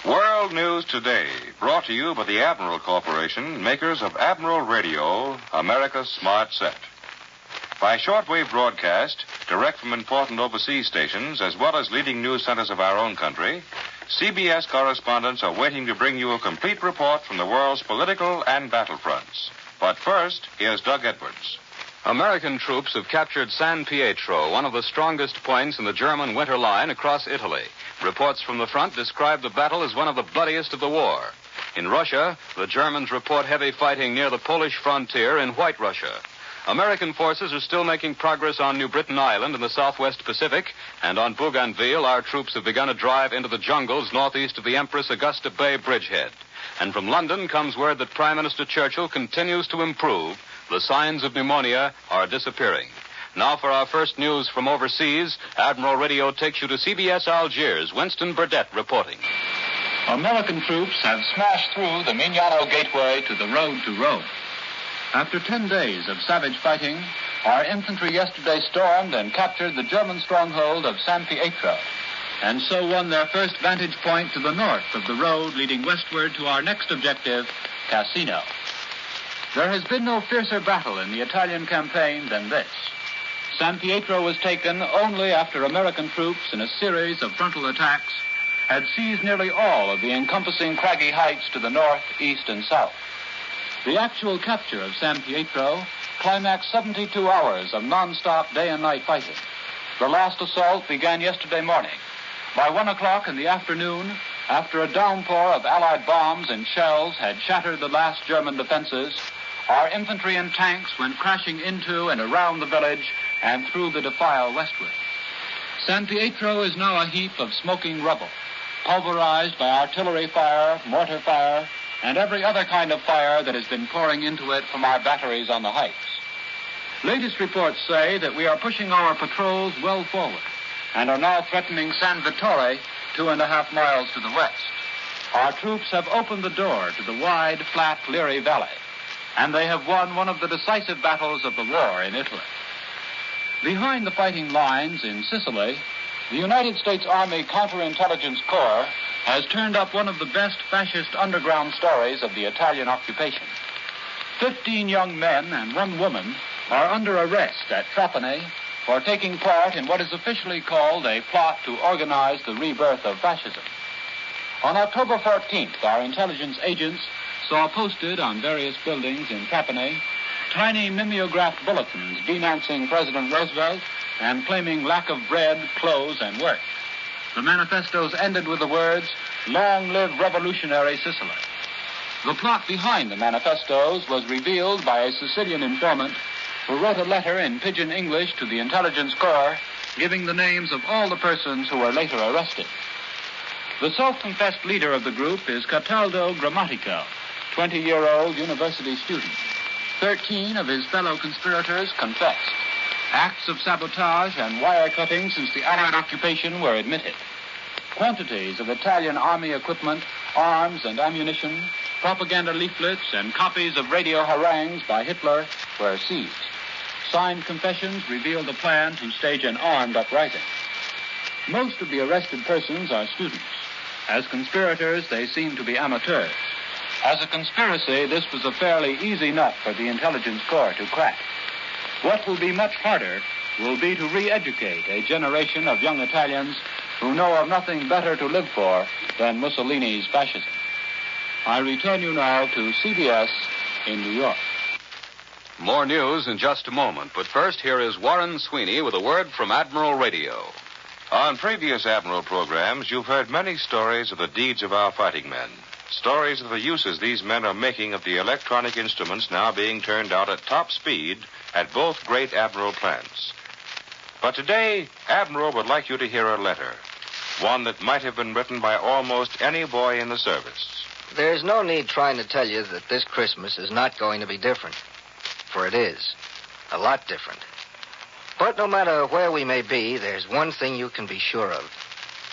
World News Today, brought to you by the Admiral Corporation, makers of Admiral Radio, America's smart set. By shortwave broadcast, direct from important overseas stations, as well as leading news centers of our own country, CBS correspondents are waiting to bring you a complete report from the world's political and battlefronts. But first, here's Doug Edwards. American troops have captured San Pietro, one of the strongest points in the German winter line across Italy. Reports from the front describe the battle as one of the bloodiest of the war. In Russia, the Germans report heavy fighting near the Polish frontier in White Russia. American forces are still making progress on New Britain Island in the southwest Pacific, and on Bougainville, our troops have begun a drive into the jungles northeast of the Empress Augusta Bay bridgehead. And from London comes word that Prime Minister Churchill continues to improve. The signs of pneumonia are disappearing. Now for our first news from overseas, Admiral Radio takes you to CBS Algiers. Winston Burdett reporting. American troops have smashed through the Mignano Gateway to the road to Rome. After 10 days of savage fighting, our infantry yesterday stormed and captured the German stronghold of San Pietro, and so won their first vantage point to the north of the road leading westward to our next objective, Cassino. There has been no fiercer battle in the Italian campaign than this. San Pietro was taken only after American troops, in a series of frontal attacks, had seized nearly all of the encompassing craggy heights to the north, east, and south. The actual capture of San Pietro climaxed 72 hours of non-stop day and night fighting. The last assault began yesterday morning. By 1 o'clock in the afternoon, after a downpour of Allied bombs and shells had shattered the last German defenses, our infantry and tanks went crashing into and around the village and through the defile westward. San Pietro is now a heap of smoking rubble, pulverized by artillery fire, mortar fire, and every other kind of fire that has been pouring into it from our batteries on the heights. Latest reports say that we are pushing our patrols well forward and are now threatening San Vittore 2.5 miles to the west. Our troops have opened the door to the wide, flat Liri Valley, and they have won one of the decisive battles of the war in Italy. Behind the fighting lines in Sicily, the United States Army Counterintelligence Corps has turned up one of the best fascist underground stories of the Italian occupation. 15 young men and 1 woman are under arrest at Trapani for taking part in what is officially called a plot to organize the rebirth of fascism. On October 14th, our intelligence agents saw posted on various buildings in Trapani tiny mimeographed bulletins denouncing President Roosevelt and claiming lack of bread, clothes, and work. The manifestos ended with the words, "Long live revolutionary Sicily." The plot behind the manifestos was revealed by a Sicilian informant who wrote a letter in pidgin English to the Intelligence Corps giving the names of all the persons who were later arrested. The self-confessed leader of the group is Cataldo Grammatico, 20-year-old university student. 13 of his fellow conspirators confessed. Acts of sabotage and wire cutting since the Allied occupation were admitted. Quantities of Italian army equipment, arms and ammunition, propaganda leaflets, and copies of radio harangues by Hitler were seized. Signed confessions revealed a plan to stage an armed uprising. Most of the arrested persons are students. As conspirators, they seem to be amateurs. As a conspiracy, this was a fairly easy nut for the Intelligence Corps to crack. What will be much harder will be to re-educate a generation of young Italians who know of nothing better to live for than Mussolini's fascism. I return you now to CBS in New York. More news in just a moment, but first here is Warren Sweeney with a word from Admiral Radio. On previous Admiral programs, you've heard many stories of the deeds of our fighting men. Stories of the uses these men are making of the electronic instruments now being turned out at top speed at both great Admiral plants. But today, Admiral would like you to hear a letter, one that might have been written by almost any boy in the service. There's no need trying to tell you that this Christmas is not going to be different, for it is. A lot different. But no matter where we may be, there's one thing you can be sure of.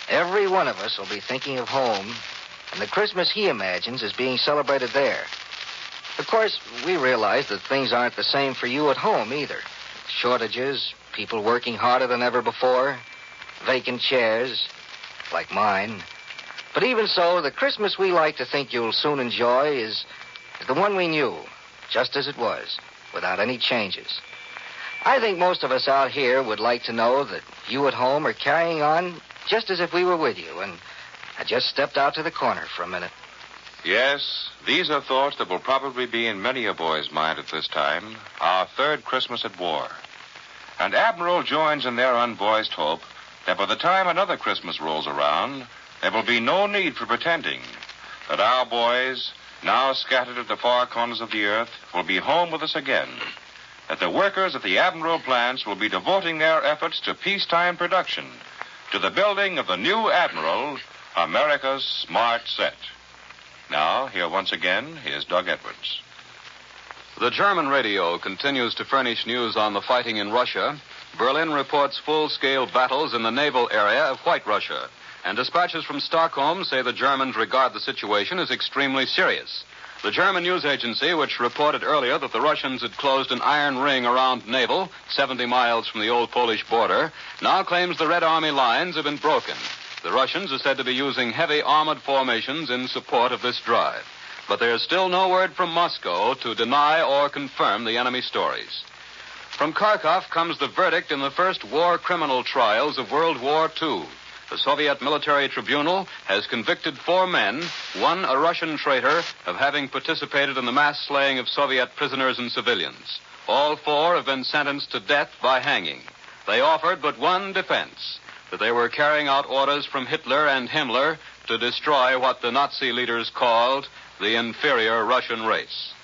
Every one of us will be thinking of home, and the Christmas he imagines is being celebrated there. Of course, we realize that things aren't the same for you at home either. Shortages, people working harder than ever before, vacant chairs, like mine. But even so, the Christmas we like to think you'll soon enjoy is the one we knew, just as it was, without any changes. I think most of us out here would like to know that you at home are carrying on just as if we were with you, and I just stepped out to the corner for a minute. Yes, these are thoughts that will probably be in many a boy's mind at this time, our third Christmas at war. And Admiral joins in their unvoiced hope that by the time another Christmas rolls around, there will be no need for pretending that our boys, now scattered at the far corners of the earth, will be home with us again, that the workers at the Admiral plants will be devoting their efforts to peacetime production, to the building of the new Admiral, America's Smart Set. Now, here once again is Doug Edwards. The German radio continues to furnish news on the fighting in Russia. Berlin reports full-scale battles in the naval area of White Russia. And dispatches from Stockholm say the Germans regard the situation as extremely serious. The German news agency, which reported earlier that the Russians had closed an iron ring around Naval, 70 miles from the old Polish border, now claims the Red Army lines have been broken. The Russians are said to be using heavy armored formations in support of this drive. But there is still no word from Moscow to deny or confirm the enemy stories. From Kharkov comes the verdict in the first war criminal trials of World War II. The Soviet military tribunal has convicted 4 men, one a Russian traitor, of having participated in the mass slaying of Soviet prisoners and civilians. All 4 have been sentenced to death by hanging. They offered but one defense, that they were carrying out orders from Hitler and Himmler to destroy what the Nazi leaders called the inferior Russian race.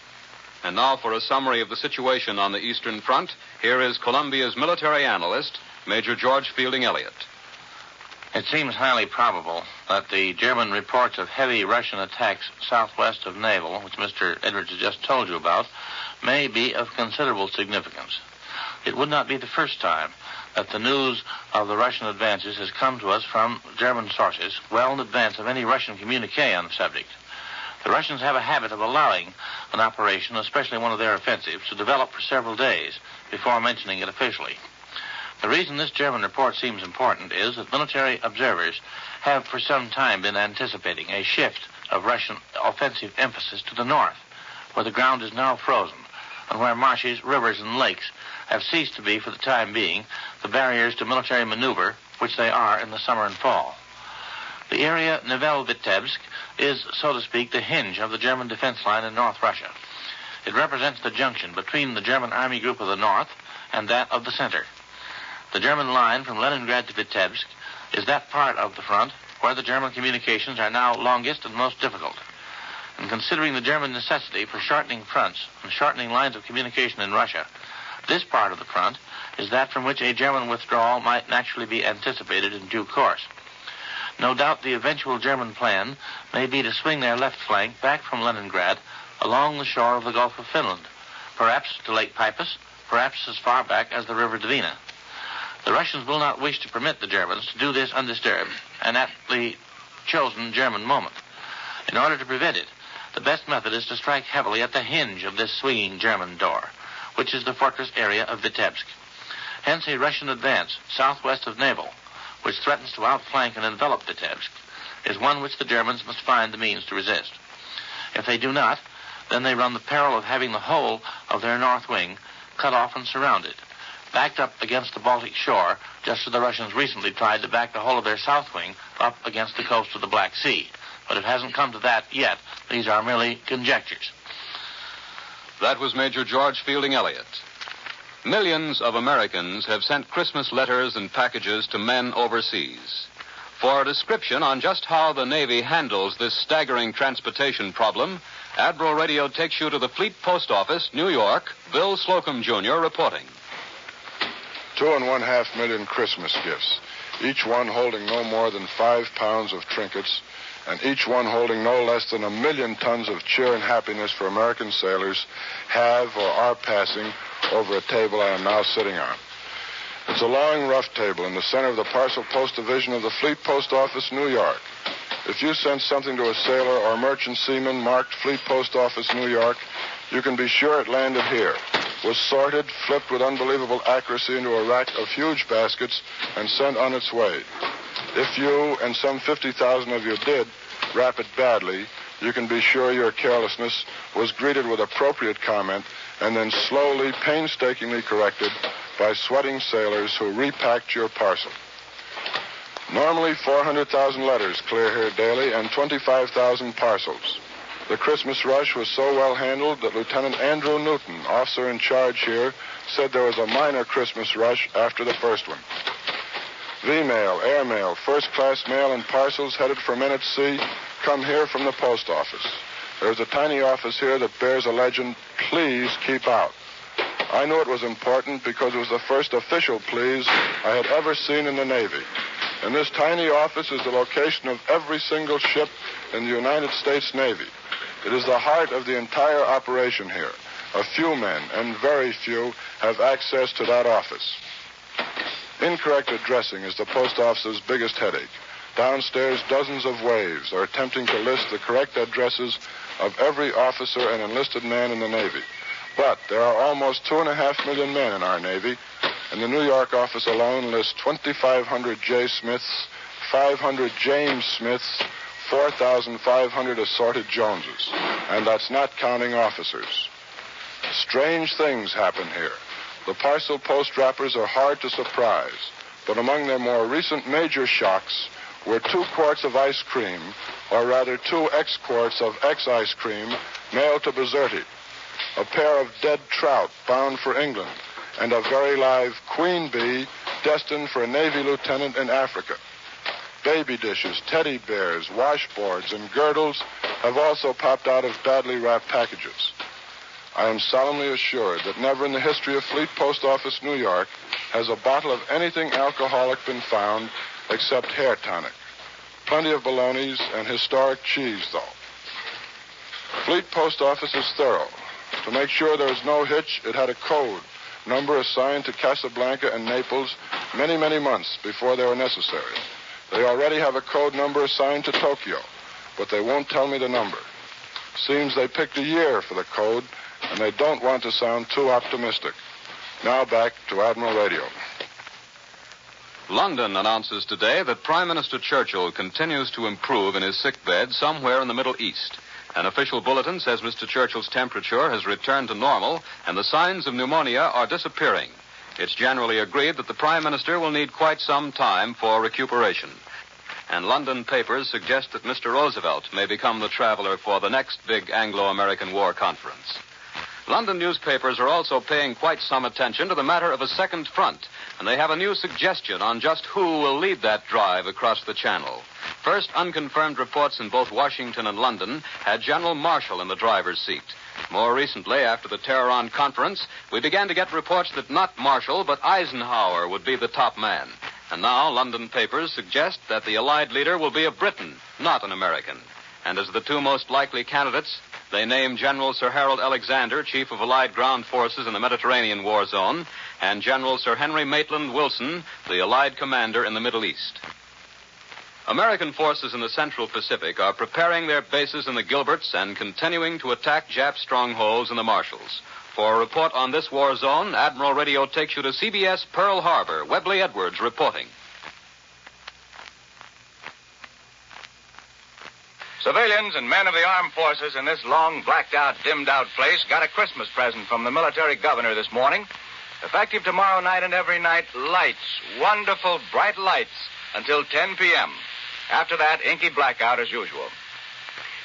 And now for a summary of the situation on the Eastern Front, here is Columbia's military analyst, Major George Fielding Elliott. It seems highly probable that the German reports of heavy Russian attacks southwest of Naval, which Mr. Edwards has just told you about, may be of considerable significance. It would not be the first time that the news of the Russian advances has come to us from German sources well in advance of any Russian communique on the subject. The Russians have a habit of allowing an operation, especially one of their offensives, to develop for several days before mentioning it officially. The reason this German report seems important is that military observers have for some time been anticipating a shift of Russian offensive emphasis to the north, where the ground is now frozen, and where marshes, rivers, and lakes have ceased to be, for the time being, the barriers to military maneuver, which they are in the summer and fall. The area Nivelle-Vitebsk is, so to speak, the hinge of the German defense line in North Russia. It represents the junction between the German Army Group of the North and that of the center. The German line from Leningrad to Vitebsk is that part of the front where the German communications are now longest and most difficult. And considering the German necessity for shortening fronts and shortening lines of communication in Russia, this part of the front is that from which a German withdrawal might naturally be anticipated in due course. No doubt the eventual German plan may be to swing their left flank back from Leningrad along the shore of the Gulf of Finland, perhaps to Lake Peipus, perhaps as far back as the River Dvina. The Russians will not wish to permit the Germans to do this undisturbed and at the chosen German moment. In order to prevent it, the best method is to strike heavily at the hinge of this swinging German door, which is the fortress area of Vitebsk. Hence, a Russian advance southwest of Naval, which threatens to outflank and envelop Vitebsk, is one which the Germans must find the means to resist. If they do not, then they run the peril of having the whole of their north wing cut off and surrounded, backed up against the Baltic shore, just as the Russians recently tried to back the whole of their south wing up against the coast of the Black Sea. But it hasn't come to that yet. These are merely conjectures. That was Major George Fielding Elliott. Millions of Americans have sent Christmas letters and packages to men overseas. For a description on just how the Navy handles this staggering transportation problem, Admiral Radio takes you to the Fleet Post Office, New York. Bill Slocum, Jr. reporting. 2.5 million Christmas gifts, each one holding no more than 5 pounds of trinkets, and each one holding no less than 1 million tons of cheer and happiness for American sailors, have or are passing over a table I am now sitting on. It's a long, rough table in the center of the Parcel Post Division of the Fleet Post Office, New York. If you send something to a sailor or merchant seaman marked Fleet Post Office, New York, you can be sure it landed here, was sorted, flipped with unbelievable accuracy into a rack of huge baskets, and sent on its way. If you, and some 50,000 of you did, wrap it badly, you can be sure your carelessness was greeted with appropriate comment and then slowly, painstakingly corrected by sweating sailors who repacked your parcel. Normally 400,000 letters clear here daily and 25,000 parcels. The Christmas rush was so well handled that Lieutenant Andrew Newton, officer in charge here, said there was a minor Christmas rush after the first one. V-mail, airmail, first-class mail, and parcels headed for men at sea come here from the post office. There's a tiny office here that bears a legend, "Please keep out." I knew it was important because it was the first official please I had ever seen in the Navy. And this tiny office is the location of every single ship in the United States Navy. It is the heart of the entire operation here. A few men, and very few, have access to that office. Incorrect addressing is the post office's biggest headache. Downstairs, dozens of waves are attempting to list the correct addresses of every officer and enlisted man in the Navy. But there are almost 2.5 million men in our Navy, and the New York office alone lists 2,500 J. Smiths, 500 James Smiths, 4,500 assorted Joneses. And that's not counting officers. Strange things happen here. The parcel post wrappers are hard to surprise, but among their more recent major shocks were 2 quarts of ice cream, or rather 2 X-quarts of X-ice cream, mailed to Bizerti, a pair of dead trout bound for England, and a very live queen bee destined for a Navy lieutenant in Africa. Baby dishes, teddy bears, washboards, and girdles have also popped out of badly wrapped packages. I am solemnly assured that never in the history of Fleet Post Office, New York, has a bottle of anything alcoholic been found except hair tonic. Plenty of bolognas and historic cheese, though. Fleet Post Office is thorough. To make sure there is no hitch, it had a code number assigned to Casablanca and Naples many, many months before they were necessary. They already have a code number assigned to Tokyo, but they won't tell me the number. Seems they picked a year for the code, and they don't want to sound too optimistic. Now back to Admiral Radio. London announces today that Prime Minister Churchill continues to improve in his sick bed somewhere in the Middle East. An official bulletin says Mr. Churchill's temperature has returned to normal and the signs of pneumonia are disappearing. It's generally agreed that the Prime Minister will need quite some time for recuperation. And London papers suggest that Mr. Roosevelt may become the traveler for the next big Anglo-American War conference. London newspapers are also paying quite some attention to the matter of a second front, and they have a new suggestion on just who will lead that drive across the Channel. First, unconfirmed reports in both Washington and London had General Marshall in the driver's seat. More recently, after the Tehran conference, we began to get reports that not Marshall, but Eisenhower would be the top man. And now London papers suggest that the Allied leader will be a Briton, not an American. And as the 2 most likely candidates, they name General Sir Harold Alexander, Chief of Allied Ground Forces in the Mediterranean War Zone, and General Sir Henry Maitland Wilson, the Allied commander in the Middle East. American forces in the Central Pacific are preparing their bases in the Gilberts and continuing to attack Jap strongholds in the Marshalls. For a report on this war zone, Admiral Radio takes you to CBS Pearl Harbor. Webley Edwards reporting. Civilians and men of the armed forces in this long, blacked-out, dimmed-out place got a Christmas present from the military governor this morning. Effective tomorrow night and every night, lights, wonderful, bright lights, until 10 p.m. After that, inky blackout as usual.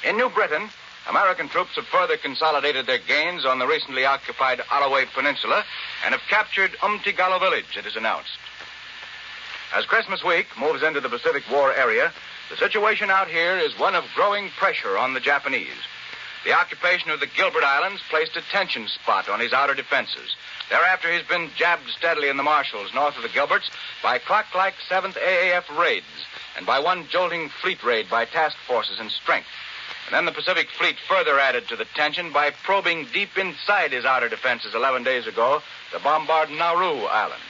In New Britain, American troops have further consolidated their gains on the recently occupied Alloway Peninsula and have captured Umtigalo village, it is announced. As Christmas week moves into the Pacific War area, the situation out here is one of growing pressure on the Japanese. The occupation of the Gilbert Islands placed a tension spot on his outer defenses. Thereafter, he's been jabbed steadily in the Marshalls north of the Gilberts by clock-like 7th AAF raids and by one jolting fleet raid by task forces in strength. And then the Pacific Fleet further added to the tension by probing deep inside his outer defenses 11 days ago to bombard Nauru Island.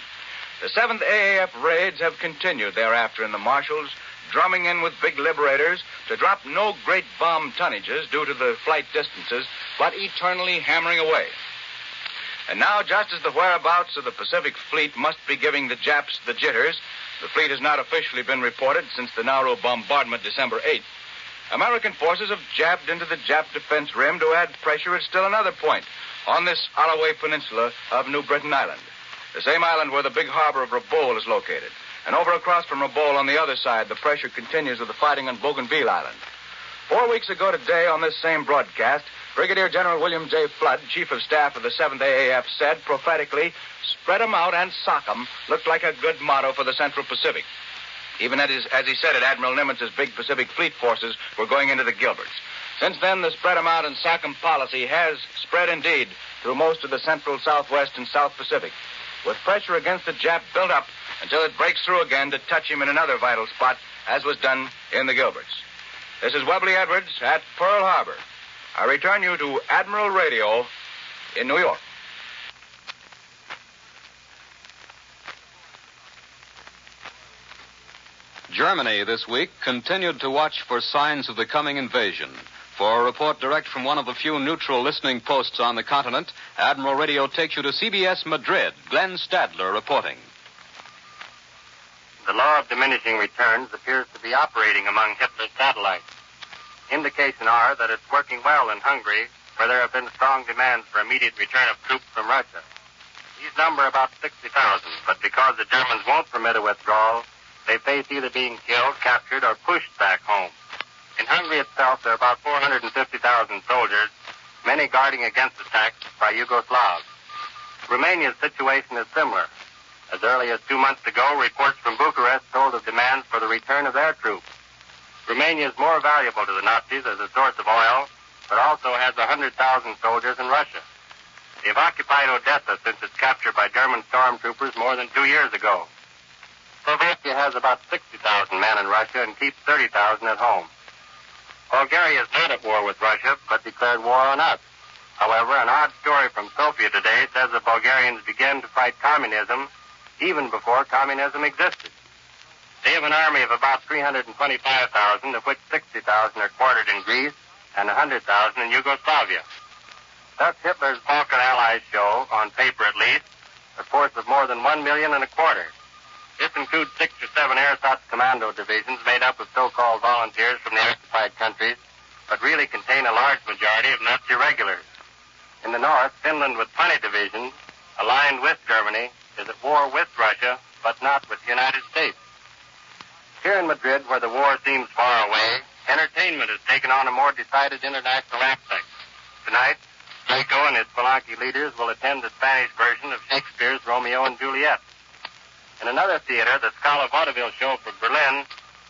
The 7th AAF raids have continued thereafter in the Marshalls, drumming in with big liberators to drop no great bomb tonnages due to the flight distances, but eternally hammering away. And now, just as the whereabouts of the Pacific Fleet must be giving the Japs the jitters, the fleet has not officially been reported since the Nauru bombardment December 8th. American forces have jabbed into the Jap defense rim to add pressure at still another point on this Alloway Peninsula of New Britain Island, the same island where the big harbor of Rabaul is located. And over across from Rabaul on the other side, the pressure continues with the fighting on Bougainville Island. 4 weeks ago today on this same broadcast, Brigadier General William J. Flood, Chief of Staff of the 7th AAF, said prophetically, "Spread 'em out and sock 'em" looked like a good motto for the Central Pacific. Even as he said it, Admiral Nimmon's big Pacific Fleet forces were going into the Gilberts. Since then, the spread 'em out and sock 'em policy has spread indeed through most of the Central, Southwest, and South Pacific, with pressure against the Jap built up until it breaks through again to touch him in another vital spot, as was done in the Gilberts. This is Webley Edwards at Pearl Harbor. I return you to Admiral Radio in New York. Germany this week continued to watch for signs of the coming invasion. For a report direct from one of the few neutral listening posts on the continent, Admiral Radio takes you to CBS Madrid. Glenn Stadler reporting. The law of diminishing returns appears to be operating among Hitler's satellites. Indications are that it's working well in Hungary, where there have been strong demands for immediate return of troops from Russia. These number about 60,000, but because the Germans won't permit a withdrawal, they face either being killed, captured, or pushed back home. In Hungary itself, there are about 450,000 soldiers, many guarding against attacks by Yugoslavs. Romania's situation is similar. As early as 2 months ago, reports from Bucharest told of demands for the return of their troops. Romania is more valuable to the Nazis as a source of oil, but also has 100,000 soldiers in Russia. They've occupied Odessa since its capture by German stormtroopers more than 2 years ago. Slovakia has about 60,000 men in Russia and keeps 30,000 at home. Bulgaria is not at war with Russia, but declared war on us. However, an odd story from Sofia today says the Bulgarians began to fight communism even before communism existed. They have an army of about 325,000, of which 60,000 are quartered in Greece and 100,000 in Yugoslavia. Thus, Hitler's Balkan allies show, on paper at least, a force of more than 1.25 million. This includes 6 or 7 ersatz commando divisions made up of so-called volunteers from the occupied countries, but really contain a large majority of Nazi regulars. In the north, Finland, with 20 divisions, aligned with Germany, is at war with Russia, but not with the United States. Here in Madrid, where the war seems far away, entertainment has taken on a more decided international aspect. Tonight, Draco and his Palanque leaders will attend the Spanish version of Shakespeare's Romeo and Juliet. In another theater, the Scala Vaudeville show for Berlin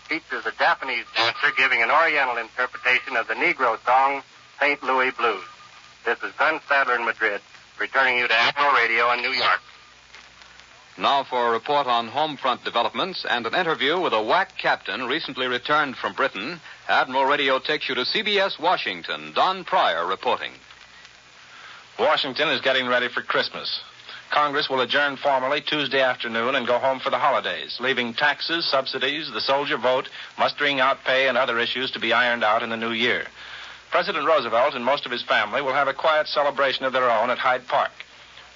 features a Japanese dancer giving an Oriental interpretation of the Negro song, St. Louis Blues. This is Glenn Stadler in Madrid, returning you to Admiral Radio in New York. Now for a report on home front developments and an interview with a WAC captain recently returned from Britain, Admiral Radio takes you to CBS Washington. Don Pryor reporting. Washington is getting ready for Christmas. Congress will adjourn formally Tuesday afternoon and go home for the holidays, leaving taxes, subsidies, the soldier vote, mustering out pay, and other issues to be ironed out in the new year. President Roosevelt and most of his family will have a quiet celebration of their own at Hyde Park.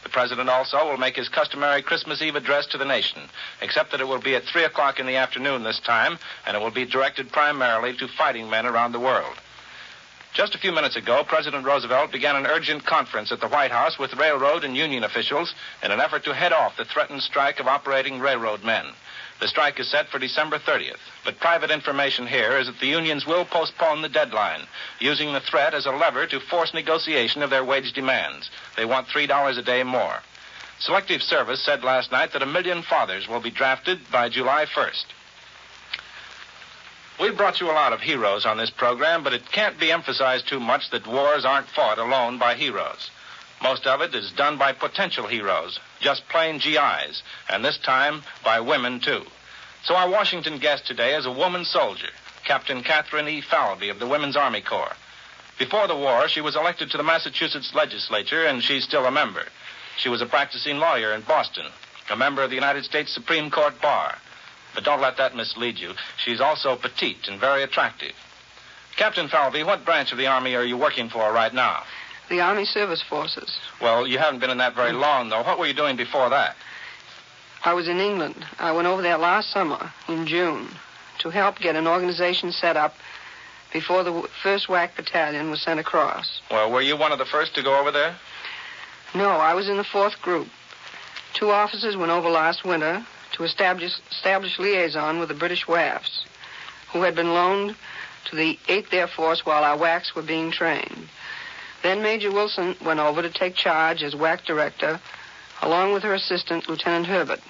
The president also will make his customary Christmas Eve address to the nation, except that it will be at 3 o'clock in the afternoon this time, and it will be directed primarily to fighting men around the world. Just a few minutes ago, President Roosevelt began an urgent conference at the White House with railroad and union officials in an effort to head off the threatened strike of operating railroad men. The strike is set for December 30th, but private information here is that the unions will postpone the deadline, using the threat as a lever to force negotiation of their wage demands. They want $3 a day more. Selective Service said last night that 1 million fathers will be drafted by July 1st. We've brought you a lot of heroes on this program, but it can't be emphasized too much that wars aren't fought alone by heroes. Most of it is done by potential heroes, just plain GIs, and this time by women, too. So our Washington guest today is a woman soldier, Captain Catherine E. Falvey of the Women's Army Corps. Before the war, she was elected to the Massachusetts legislature, and she's still a member. She was a practicing lawyer in Boston, a member of the United States Supreme Court Bar. But don't let that mislead you. She's also petite and very attractive. Captain Falvey, what branch of the Army are you working for right now? The Army Service Forces. Well, you haven't been in that very long, though. What were you doing before that? I was in England. I went over there last summer, in June, to help get an organization set up before the 1st WAC Battalion was sent across. Well, were you one of the first to go over there? No, I was in the 4th group. 2 officers went over last winter to establish liaison with the British WAFs, who had been loaned to the 8th Air Force while our WACs were being trained. Then Major Wilson went over to take charge as WAC director, along with her assistant, Lieutenant Herbert.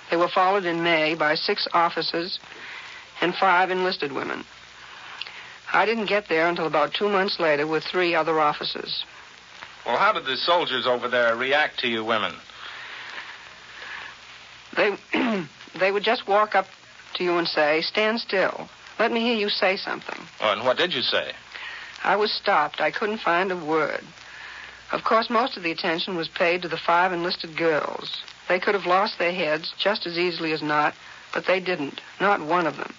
They were followed in May by 6 officers and 5 enlisted women. I didn't get there until about 2 months later with 3 other officers. Well, how did the soldiers over there react to you women? They would just walk up to you and say, "Stand still. Let me hear you say something." Oh, and what did you say? I was stopped. I couldn't find a word. Of course, most of the attention was paid to the 5 enlisted girls. They could have lost their heads just as easily as not, but they didn't. Not one of them.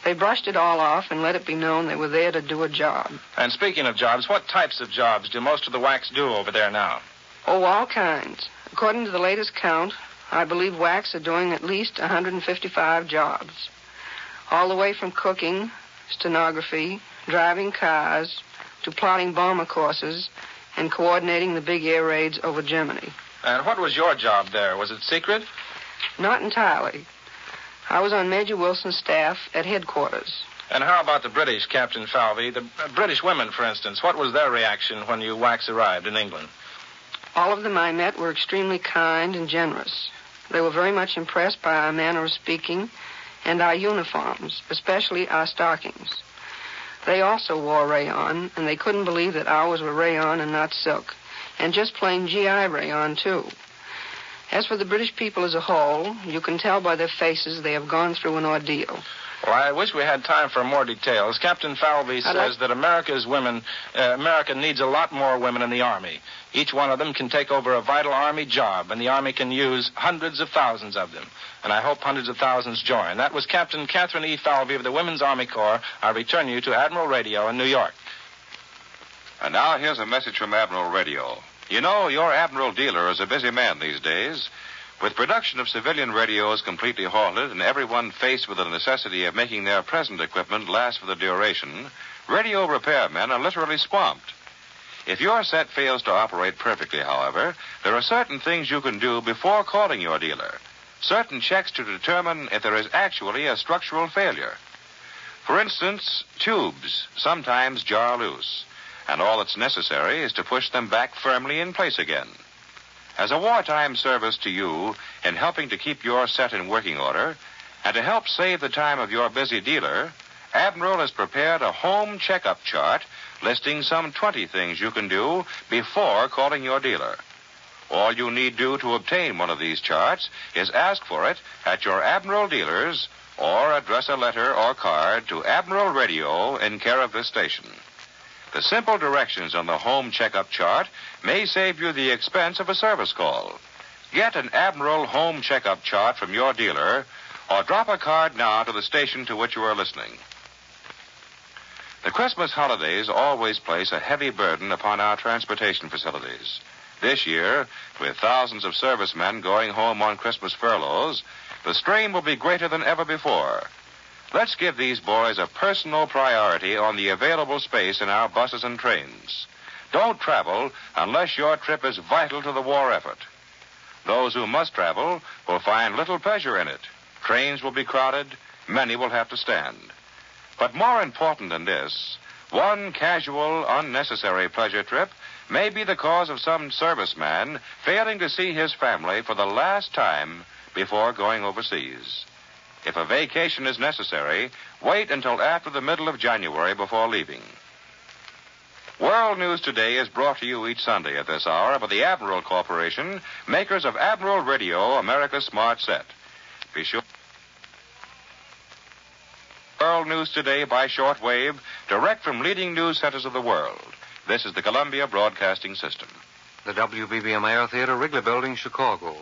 They brushed it all off and let it be known they were there to do a job. And speaking of jobs, what types of jobs do most of the WACs do over there now? Oh, all kinds. According to the latest count, I believe WACs are doing at least 155 jobs. All the way from cooking, stenography, driving cars, to plotting bomber courses and coordinating the big air raids over Germany. And what was your job there? Was it secret? Not entirely. I was on Major Wilson's staff at headquarters. And how about the British, Captain Falvey? The British women, for instance. What was their reaction when you WACs arrived in England? All of them I met were extremely kind and generous. They were very much impressed by our manner of speaking and our uniforms, especially our stockings. They also wore rayon, and they couldn't believe that ours were rayon and not silk, and just plain GI rayon, too. As for the British people as a whole, you can tell by their faces they have gone through an ordeal. Well, I wish we had time for more details. Captain Falvey says that America needs a lot more women in the Army. Each one of them can take over a vital Army job, and the Army can use hundreds of thousands of them. And I hope hundreds of thousands join. That was Captain Catherine E. Falvey of the Women's Army Corps. I return you to Admiral Radio in New York. And now here's a message from Admiral Radio. You know, your Admiral dealer is a busy man these days. With production of civilian radios completely halted and everyone faced with the necessity of making their present equipment last for the duration, radio repairmen are literally swamped. If your set fails to operate perfectly, however, there are certain things you can do before calling your dealer. Certain checks to determine if there is actually a structural failure. For instance, tubes sometimes jar loose, and all that's necessary is to push them back firmly in place again. As a wartime service to you in helping to keep your set in working order, and to help save the time of your busy dealer, Admiral has prepared a home checkup chart listing some 20 things you can do before calling your dealer. All you need do to obtain one of these charts is ask for it at your Admiral dealers or address a letter or card to Admiral Radio in care of this station. The simple directions on the home checkup chart may save you the expense of a service call. Get an Admiral home checkup chart from your dealer or drop a card now to the station to which you are listening. The Christmas holidays always place a heavy burden upon our transportation facilities. This year, with thousands of servicemen going home on Christmas furloughs, the strain will be greater than ever before. Let's give these boys a personal priority on the available space in our buses and trains. Don't travel unless your trip is vital to the war effort. Those who must travel will find little pleasure in it. Trains will be crowded. Many will have to stand. But more important than this, one casual, unnecessary pleasure trip may be the cause of some serviceman failing to see his family for the last time before going overseas. If a vacation is necessary, wait until after the middle of January before leaving. World News Today is brought to you each Sunday at this hour by the Admiral Corporation, makers of Admiral Radio, America's Smart Set. Be sure. World News Today by shortwave, direct from leading news centers of the world. This is the Columbia Broadcasting System. The WBBM Air Theater, Wrigley Building, Chicago.